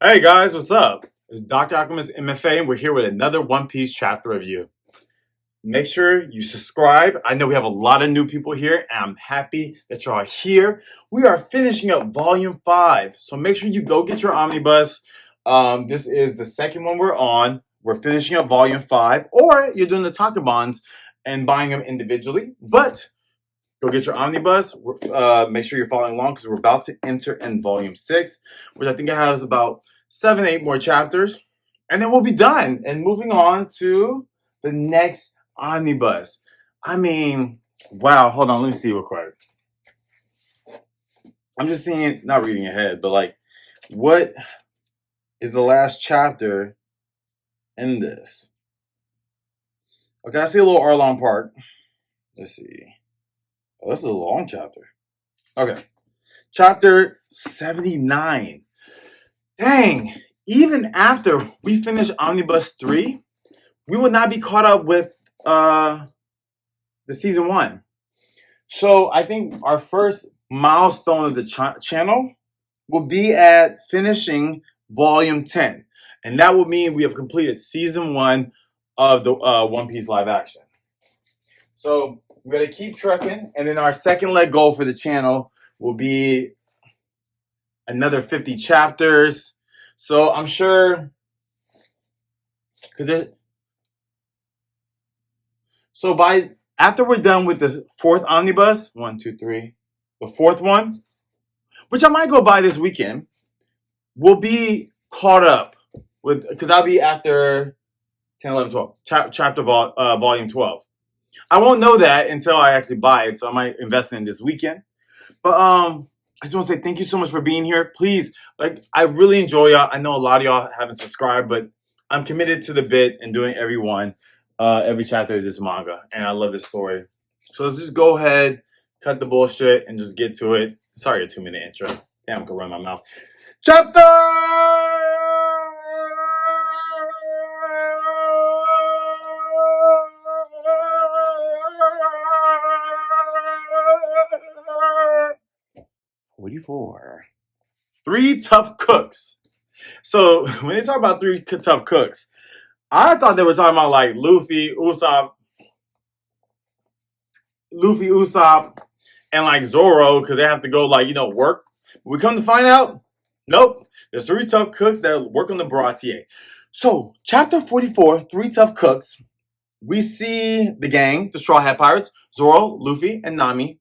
Hey guys, what's up? It's Dr. Alchemist M.F.A. and we're here with another One Piece chapter review. Make sure you subscribe. I know we have a lot of new people here and I'm happy that y'all are here. We are finishing up volume 5. So make sure you go get your omnibus. This is the second one we're on. We're finishing up volume 5, or you're doing the Takabons and buying them individually. But go get your omnibus. Make sure you're following along because we're about to enter in volume 6, which I think it has about 7, 8 more chapters. And then we'll be done and moving on to the next omnibus. I mean, wow. Hold on. Let me see real quick. I'm just seeing, not reading ahead, but like, what is the last chapter in this? Okay, I see a little Arlong Park. Let's see. Oh, this is a long chapter. Okay. Chapter 79. Dang. Even after we finish Omnibus 3, we will not be caught up with the season 1. So I think our first milestone of the channel will be at finishing volume 10. And that will mean we have completed season 1 of the One Piece live action. So we're going to keep trucking. And then our second leg goal for the channel will be another 50 chapters. So I'm sure, after we're done with the 4th omnibus, 1, 2, 3, the 4th one, which I might go buy this weekend, we'll be caught up with, because I'll be after 10, 11, 12, volume 12. I won't know that until I actually buy it, so I might invest in it this weekend. But I just want to say thank you so much for being here. Please, I really enjoy y'all. I know a lot of y'all haven't subscribed, but I'm committed to the bit and doing every chapter of this manga, and I love this story. So let's just go ahead, cut the bullshit, and just get to it. Sorry, a 2-minute intro. Damn, I can run my mouth. Chapter 44. 3 tough cooks. So when they talk about 3 tough cooks, I thought they were talking about like Luffy, Usopp, and like Zoro, because they have to go work. We come to find out, nope. There's 3 tough cooks that work on the Baratie. So chapter 44, 3 tough cooks. We see the gang, the Straw Hat Pirates, Zoro, Luffy, and Nami,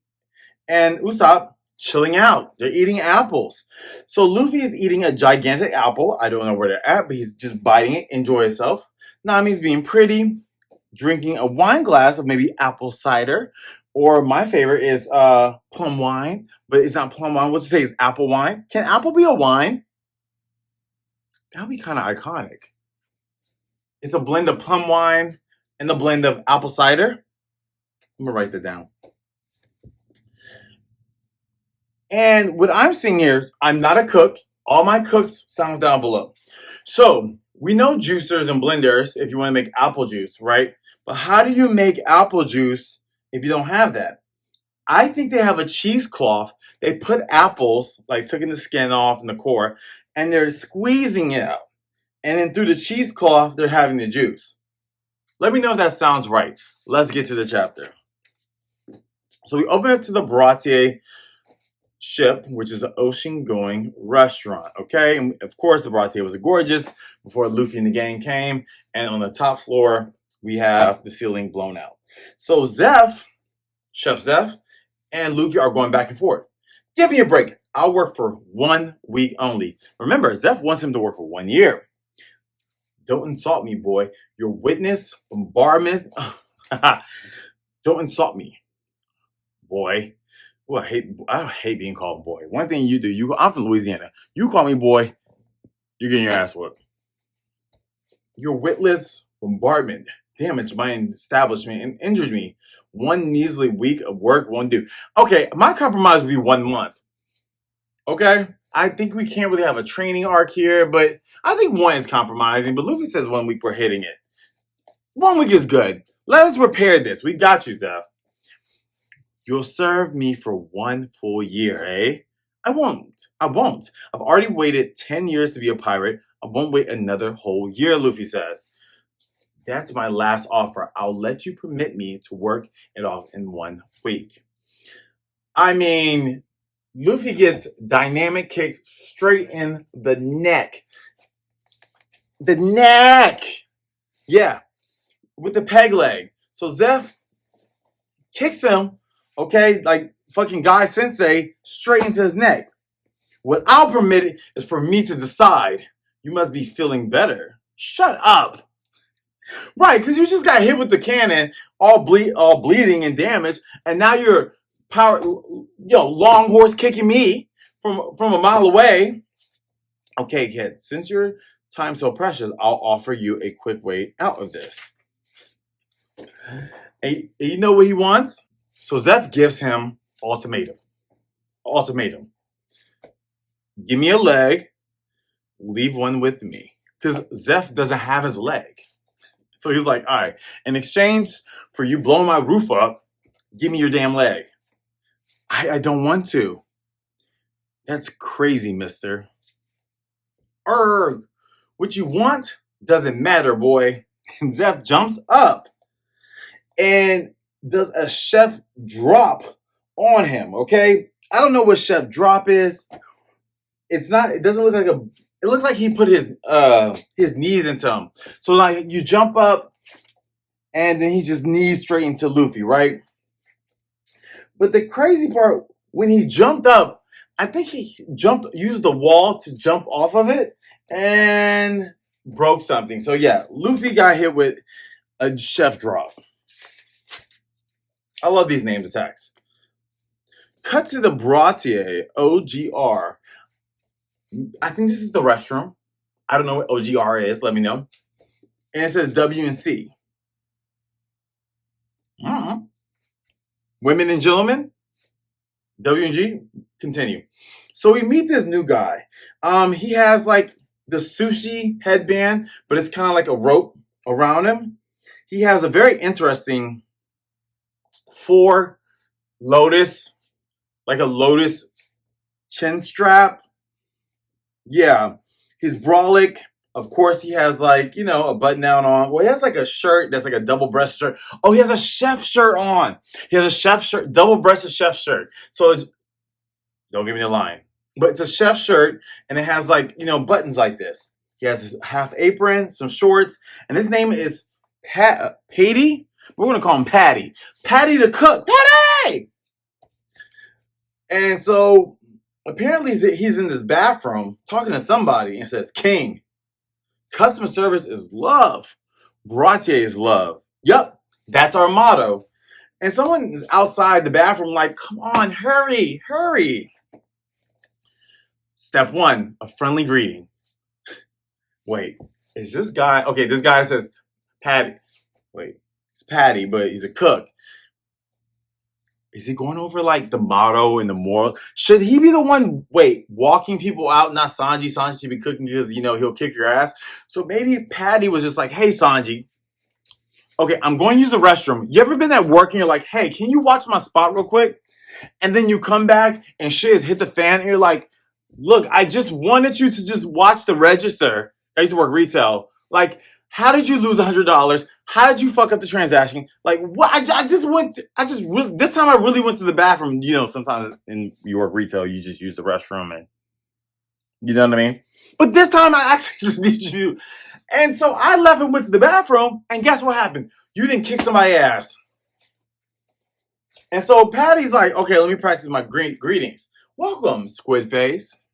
and Usopp chilling out. They're eating apples. So Luffy is eating a gigantic apple. I don't know where they're at, but he's just biting it, enjoy himself. Nami's being pretty, drinking a wine glass of maybe apple cider. Or my favorite is plum wine, but it's not plum wine. What's it say? It's apple wine. Can apple be a wine? That would be kind of iconic. It's a blend of plum wine and a blend of apple cider. I'm going to write that down. And what I'm seeing here, I'm not a cook. All my cooks sound down below. So we know juicers and blenders if you want to make apple juice, right? But how do you make apple juice if you don't have that? I think they have a cheesecloth. They put apples, taking the skin off and the core, and they're squeezing it out. And then through the cheesecloth, they're having the juice. Let me know if that sounds right. Let's get to the chapter. So we open up to the Baratie ship, which is an ocean-going restaurant, okay? And of course, the Baratie was gorgeous before Luffy and the gang came. And on the top floor, we have the ceiling blown out. So Zeff, Chef Zeff, and Luffy are going back and forth. Give me a break. I'll work for 1 week only. Remember, Zeff wants him to work for 1 year. Don't insult me, boy. Your witness bombardment. Don't insult me, boy. Well, I hate being called boy. One thing you do, I'm from Louisiana. You call me boy, you're getting your ass whooped. Your witless bombardment damaged my establishment and injured me. 1 measly week of work won't do. Okay, my compromise would be 1 month. Okay? I think we can't really have a training arc here, but I think 1 is compromising. But Luffy says 1 week we're hitting it. 1 week is good. Let us repair this. We got you, Zeff. You'll serve me for 1 full year, eh? I won't. I won't. I've already waited 10 years to be a pirate. I won't wait another whole year, Luffy says. That's my last offer. I'll let you permit me to work it off in 1 week. I mean, Luffy gets dynamic kicks straight in the neck. The neck! Yeah, with the peg leg. So Zeff kicks him, okay, like fucking Guy Sensei, straight into his neck. What I'll permit it is for me to decide. You must be feeling better. Shut up. Right, because you just got hit with the cannon, all bleeding and damaged, and now you're long horse kicking me from a mile away. Okay, kid, since your time's so precious, I'll offer you a quick way out of this. And you know what he wants? So Zeff gives him ultimatum. Give me a leg, leave one with me. Because Zeff doesn't have his leg. So he's like, all right, in exchange for you blowing my roof up, give me your damn leg. I don't want to. That's crazy, mister. What you want doesn't matter, boy. And Zeff jumps up and does a chef drop on him, okay? I don't know what chef drop is. It doesn't look like it looks like he put his knees into him. So like you jump up and then he just knees straight into Luffy, right? But the crazy part, when he jumped up, I think he used the wall to jump off of it and broke something. So yeah, Luffy got hit with a chef drop. I love these named attacks. Cut to the Baratie, OGR. I think this is the restroom. I don't know what OGR is. Let me know. And it says W and C. Women and gentlemen, W and G, continue. So we meet this new guy. He has like the sushi headband, but it's kind of like a rope around him. He has a very interesting 4 lotus, like a lotus chin strap. Yeah, he's brolic. Of course, he has like, a button down on. Well, he has like a shirt that's like a double-breasted shirt. Oh, he has a chef shirt on. He has a chef shirt, double-breasted chef shirt. So, don't give me the line. But it's a chef shirt, and it has like, buttons like this. He has his half apron, some shorts, and his name is Patty. We're going to call him Patty. Patty the cook. Patty! And so, apparently he's in this bathroom talking to somebody and says, King, customer service is love. Baratie is love. Yup, that's our motto. And someone is outside the bathroom like, come on, hurry. Step 1, a friendly greeting. Wait, is this guy? Okay, this guy says Patty. Wait, it's Patty, but he's a cook. Is he going over like the motto and the moral? Should he be the one, walking people out, not Sanji? Sanji should be cooking because, he'll kick your ass. So maybe Patty was just like, hey, Sanji. Okay, I'm going to use the restroom. You ever been at work and you're like, hey, can you watch my spot real quick? And then you come back and shit has hit the fan and you're like, look, I just wanted you to just watch the register. I used to work retail. Like, how did you lose $100? How did you fuck up the transaction? Like, what? This time I really went to the bathroom. Sometimes in you work retail, you just use the restroom and, you know what I mean? But this time I actually just need you. And so I left and went to the bathroom, and guess what happened? You didn't kick somebody's ass. And so Patty's like, okay, let me practice my greetings. Welcome, Squid Face.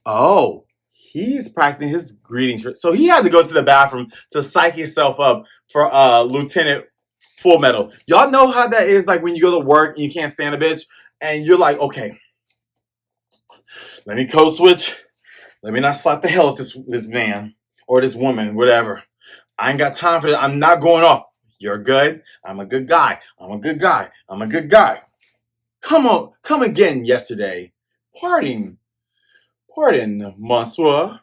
Oh. He's practicing his greetings. So he had to go to the bathroom to psych himself up for Lieutenant Fullbody. Y'all know how that is like when you go to work and you can't stand a bitch and you're like, okay, let me code switch. Let me not slap the hell at this man or this woman, whatever. I ain't got time for that. I'm not going off. You're good. I'm a good guy. I'm a good guy. Come again yesterday. Pardon, monsieur.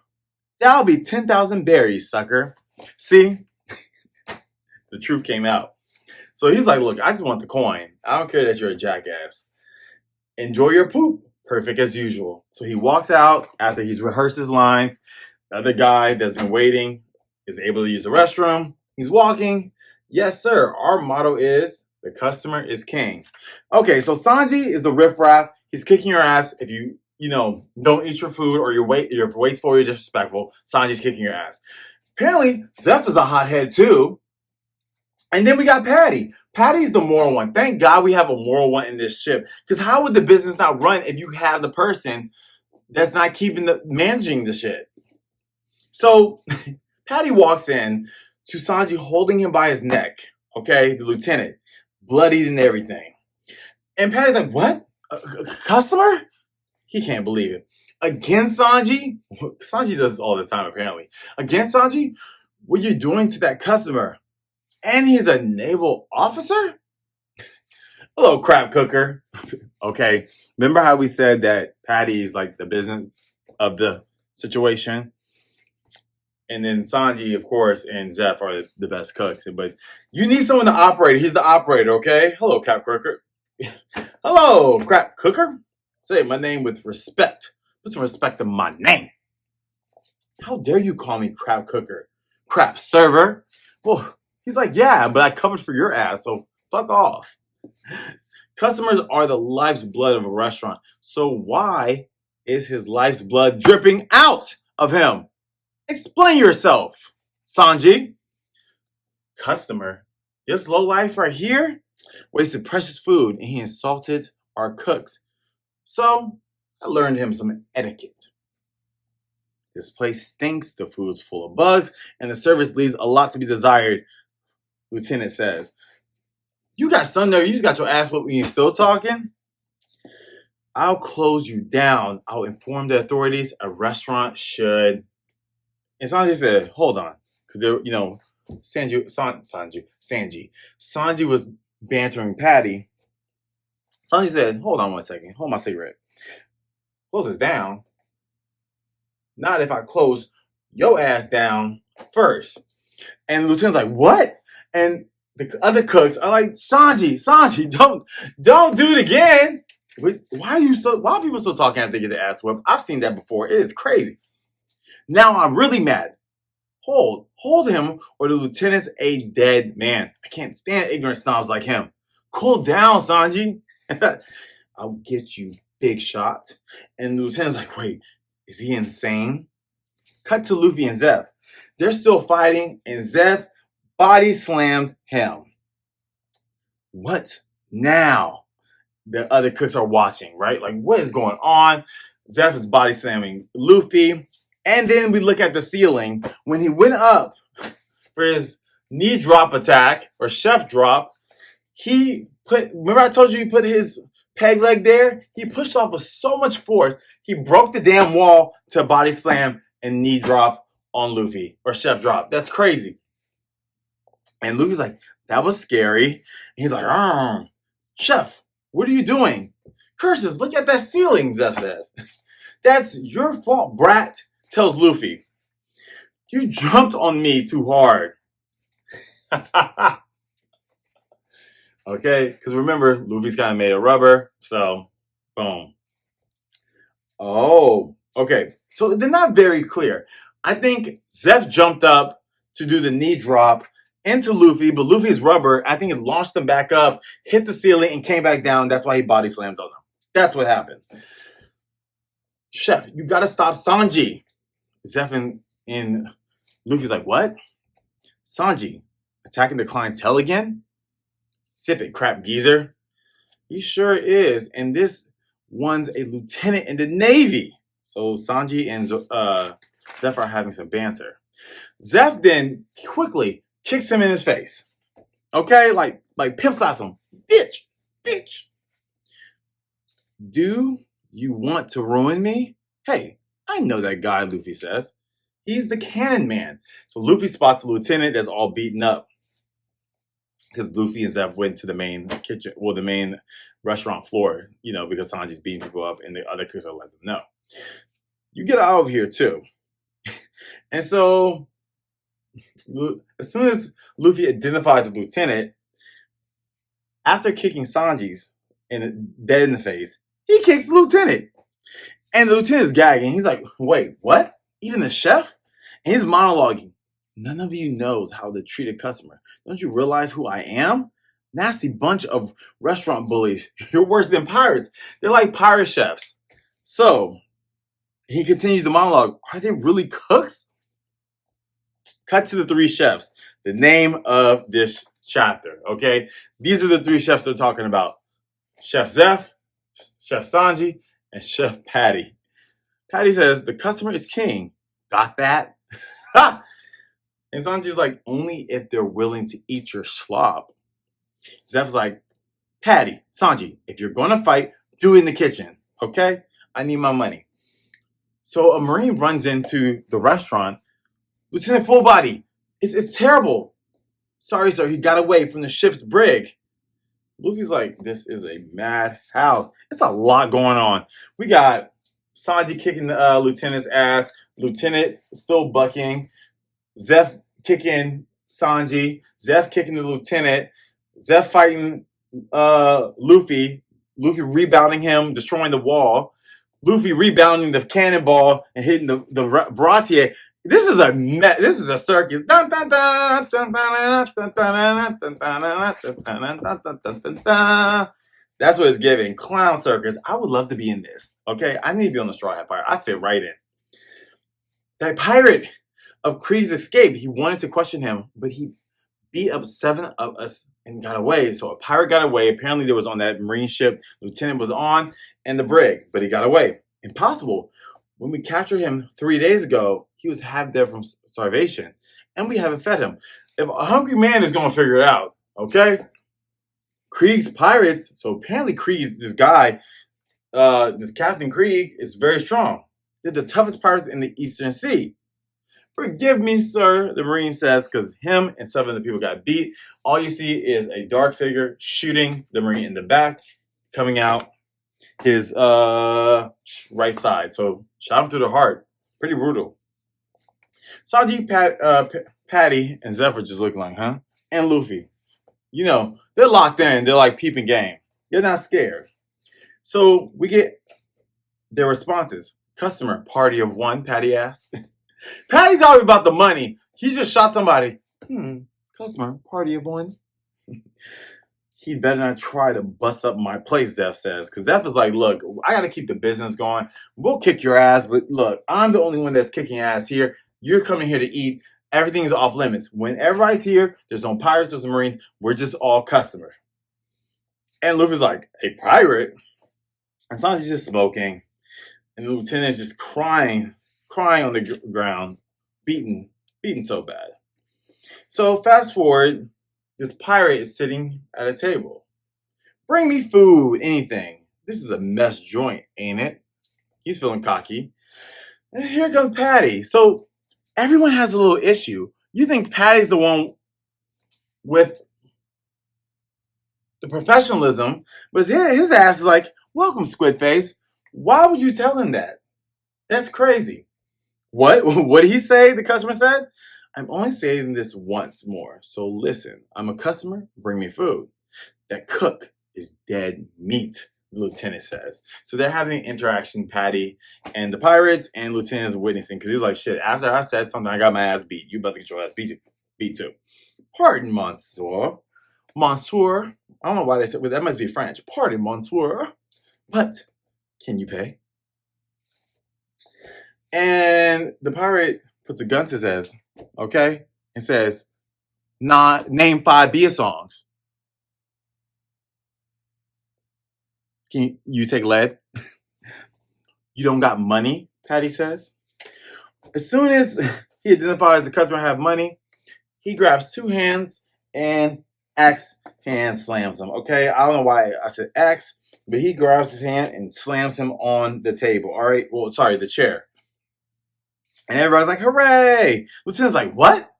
That'll be 10,000 berries, sucker. See? The truth came out. So he's like, look, I just want the coin. I don't care that you're a jackass. Enjoy your poop. Perfect as usual. So he walks out after he's rehearsed his lines. The other guy that's been waiting is able to use the restroom. He's walking. Yes, sir. Our motto is the customer is king. Okay, so Sanji is the riffraff. He's kicking your ass if you don't eat your food or you're wasteful or you're disrespectful. Sanji's kicking your ass. Apparently, Zeff is a hothead too. And then we got Patty. Patty's the moral one. Thank God we have a moral one in this ship. Because how would the business not run if you have the person that's not managing the shit? So Patty walks in to Sanji holding him by his neck. Okay, the lieutenant, bloodied and everything. And Patty's like, what? A customer? He can't believe it. Again, Sanji? Sanji does this all the time, apparently. Again, Sanji? What are you doing to that customer? And he's a naval officer? Hello, crap cooker. Okay, remember how we said that Patty is like the business of the situation? And then Sanji, of course, and Zeff are the best cooks. But you need someone to operate. He's the operator, okay? Hello, crap cooker. Hello, crap cooker. Say my name with respect. Put some respect on my name. How dare you call me crap cooker? Crap server? Well, he's like, yeah, but I covered for your ass, so fuck off. Customers are the life's blood of a restaurant. So why is his life's blood dripping out of him? Explain yourself, Sanji. Customer, this lowlife right here wasted precious food and he insulted our cooks. So I learned him some etiquette. This place stinks, the food's full of bugs, and the service leaves a lot to be desired, Lieutenant says. You got some nerve, you got your ass whooped when you're still talking? I'll close you down. I'll inform the authorities. A restaurant should. And Sanji said, hold on. Because Sanji was bantering Patty. Sanji said, hold on 1 second. Hold my cigarette. Close this down. Not if I close your ass down first. And the lieutenant's like, what? And the other cooks are like, Sanji, don't do it again. Why are people still talking after they get their ass whipped? I've seen that before. It's crazy. Now I'm really mad. Hold him, or the lieutenant's a dead man. I can't stand ignorant snobs like him. Cool down, Sanji. I'll get you, big shot. And the lieutenant's like, wait, is he insane? Cut to Luffy and Zeff. They're still fighting, and Zeff body slammed him. What now? The other cooks are watching, right? Like, what is going on? Zeff is body slamming Luffy. And then we look at the ceiling. When he went up for his knee drop attack, or chef drop, remember I told you he put his peg leg there? He pushed off with so much force, he broke the damn wall to body slam and knee drop on Luffy, or chef drop. That's crazy. And Luffy's like, that was scary. And he's like, chef, what are you doing? Curses, look at that ceiling, Zeff says. That's your fault, brat, tells Luffy. You jumped on me too hard. Okay, because remember, Luffy's kind of made of rubber, so boom. Oh, okay. So they're not very clear. I think Zeff jumped up to do the knee drop into Luffy, but Luffy's rubber, I think it launched him back up, hit the ceiling, and came back down. That's why he body slammed on him. That's what happened. Chef, you gotta stop Sanji. Zeff and Luffy's like, what? Sanji, attacking the clientele again? Sip it, crap geezer. He sure is. And this one's a lieutenant in the Navy. So Sanji and Zeff are having some banter. Zeff then quickly kicks him in his face. Okay? Like pimp slaps him. Bitch. Do you want to ruin me? Hey, I know that guy, Luffy says. He's the cannon man. So Luffy spots the lieutenant that's all beaten up. Because Luffy and Zeff went to the main kitchen, the main restaurant floor, because Sanji's beating people up and the other cooks are letting them know. You get out of here too. And so, as soon as Luffy identifies the lieutenant, after kicking Sanji's dead in the face, He kicks the lieutenant. And the lieutenant's gagging. He's like, wait, what? Even the chef? And he's monologuing. None of you knows how to treat a customer. Don't you realize who I am? Nasty bunch of restaurant bullies. You're worse than pirates. They're like pirate chefs. So he continues the monologue. Are they really cooks? Cut to the three chefs. The name of this chapter, okay? These are the three chefs they're talking about. Chef Zeff, Chef Sanji, and Chef Patty. Patty says, the customer is king. Got that? Ha! And Sanji's like, only if they're willing to eat your slop. Zeff's like, Patty, Sanji, if you're going to fight, do it in the kitchen, okay? I need my money. So a Marine runs into the restaurant. Lieutenant Fullbody, it's terrible. Sorry, sir, he got away from the ship's brig. Luffy's like, this is a mad house. It's a lot going on. We got Sanji kicking the lieutenant's ass. Lieutenant still bucking. Zeff kicking Sanji. Zeff kicking the lieutenant. Zeff fighting Luffy. Luffy rebounding him, destroying the wall. Luffy rebounding the cannonball and hitting the Baratie. This is a circus. That's what it's giving. Clown circus. I would love to be in this. Okay, I need to be on the Straw Hat Pirate. I fit right in. That pirate of Krieg's escape. He wanted to question him, but he beat up 7 of us and got away. So a pirate got away. Apparently there was on that Marine ship. Lieutenant was on and the brig, but he got away. Impossible. When we captured him 3 days ago, he was half dead from starvation, and we haven't fed him. If a hungry man is going to figure it out, okay? Krieg's pirates. So apparently Krieg's this guy, this Captain Krieg is very strong. They're the toughest pirates in the Eastern Sea. Forgive me, sir, the Marine says, because him and 7 of the people got beat. All you see is a dark figure shooting the Marine in the back, coming out his right side. So shot him through the heart. Pretty brutal. Sanji, Patty, and Zeff are just looking like, huh? And Luffy. You know, they're locked in. They're like peeping game. They're not scared. So we get their responses. Customer, party of one, Patty asks. Patty's always about the money. He just shot somebody. Customer, party of one. He better not try to bust up my place, Zeff says. Because Zeff is like, look, I got to keep the business going. We'll kick your ass, but look, I'm the only one that's kicking ass here. You're coming here to eat. Everything's off limits. When everybody's here, there's no pirates, there's no Marines. We're just all customer. And Luffy's like, a pirate? And Sanji's just smoking. And the lieutenant's just crying on the ground, beaten so bad. So fast forward, this pirate is sitting at a table. Bring me food, anything. This is a mess joint, ain't it? He's feeling cocky. And here comes Patty. So everyone has a little issue. You think Patty's the one with the professionalism, but his ass is like, welcome, Squid Face. Why would you tell him that? That's crazy. What? What did he say? The customer said, I'm only saying this once more. So listen, I'm a customer. Bring me food. That cook is dead meat, the lieutenant says. So they're having an interaction, Patty and the pirates, and lieutenant is witnessing because he was like, shit, after I said something, I got my ass beat. You about to get your ass beat too. Pardon, monsieur. Monsieur. I don't know why they said, well, that must be French. Pardon, monsieur. But can you pay? And the pirate puts a gun to his head, okay, and says, name 5 Bia songs. Can you take lead? You don't got money, Patty says. As soon as he identifies the customer have money, he grabs 2 hands and axe hand slams him. Okay, I don't know why I said axe, but he grabs his hand and slams him on the table. All right, well, sorry, the chair. And everybody's like, hooray! Lieutenant's like, what?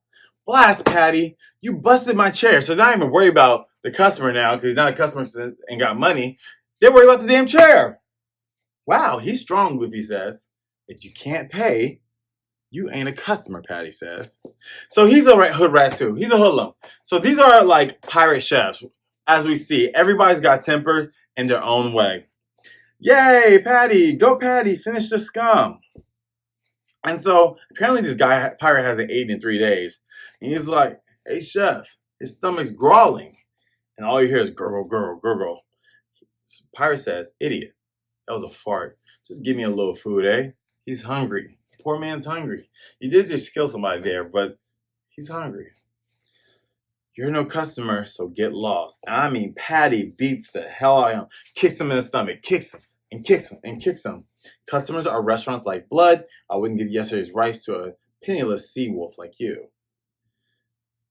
Blast, Patty. You busted my chair. So not even worry about the customer now, because he's not a customer and got money. They're worried about the damn chair. Wow, he's strong, Luffy says. If you can't pay, you ain't a customer, Patty says. So he's a hood rat too. He's a hoodlum. So these are like pirate chefs. As we see, everybody's got tempers in their own way. Yay, Patty! Go, Patty! Finish the scum. And so apparently this pirate hasn't eaten in 3 days. And he's like, hey, chef, his stomach's growling. And all you hear is gurgle, gurgle, gurgle. So pirate says, idiot, that was a fart. Just give me a little food, eh? He's hungry. Poor man's hungry. You did just kill somebody there, but he's hungry. You're no customer, so get lost. I mean, Patty beats the hell out of him. Kicks him in the stomach. Kicks him and kicks him and kicks him. Customers are restaurants like blood. I wouldn't give yesterday's rice to a penniless sea wolf like you.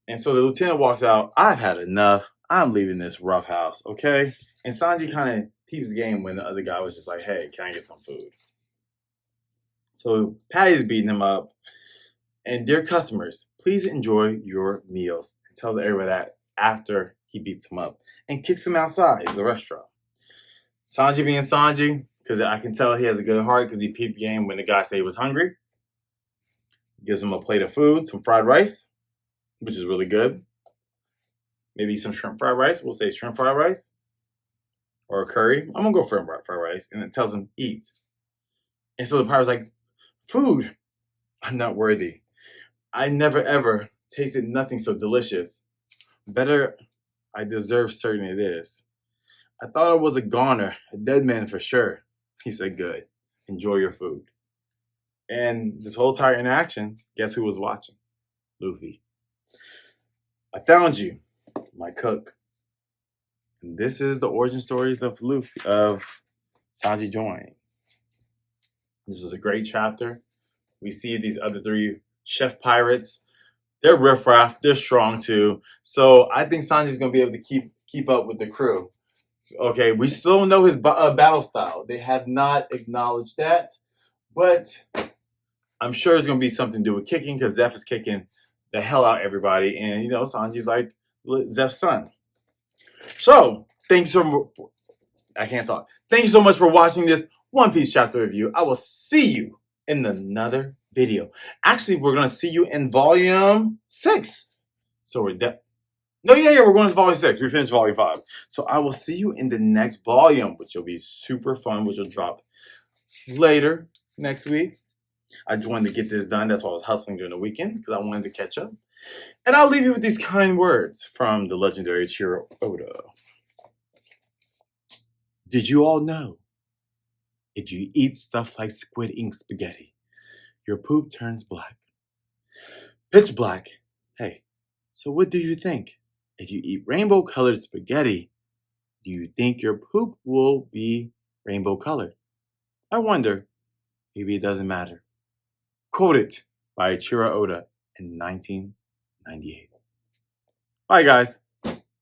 And so the lieutenant walks out. I've had enough. I'm leaving this rough house, okay? And Sanji kind of peeps game when the other guy was just like, hey, can I get some food? So Patty's beating him up. And dear customers, please enjoy your meals. And tells everybody that after he beats him up and kicks him outside the restaurant. Sanji being Sanji, because I can tell he has a good heart because he peeped game when the guy said he was hungry. Gives him a plate of food, some fried rice, which is really good. Maybe some shrimp fried rice. We'll say shrimp fried rice. Or a curry. I'm going to go for fried rice. And it tells him, eat. And so the pirate's like, food. I'm not worthy. I never ever tasted nothing so delicious. Better, I deserve certain it is. I thought I was a goner, a dead man for sure. He said, good. Enjoy your food. And this whole entire interaction, guess who was watching? Luffy. I found you, my cook. And this is the origin stories of Luffy, of Sanji joining. This was a great chapter. We see these other three chef pirates. They're riffraff. They're strong too. So I think Sanji's going to be able to keep up with the crew. Okay, we still don't know his battle style. They have not acknowledged that. But I'm sure it's going to be something to do with kicking because Zeff is kicking the hell out of everybody. And, you know, Sanji's like Zeff's son. So, thanks so much. I can't talk. Thank you so much for watching this One Piece chapter review. I will see you in another video. Actually, we're going to see you in volume 6. So we're done. No, we're going to volume 6. We finished volume 5. So I will see you in the next volume, which will be super fun, which will drop later next week. I just wanted to get this done. That's why I was hustling during the weekend, because I wanted to catch up. And I'll leave you with these kind words from the legendary Eiichiro Oda. Did you all know? If you eat stuff like squid ink spaghetti, your poop turns black. Pitch black. Hey, so what do you think? If you eat rainbow-colored spaghetti, do you think your poop will be rainbow-colored? I wonder. Maybe it doesn't matter. Quoted by Eiichiro Oda in 1998. Bye, guys.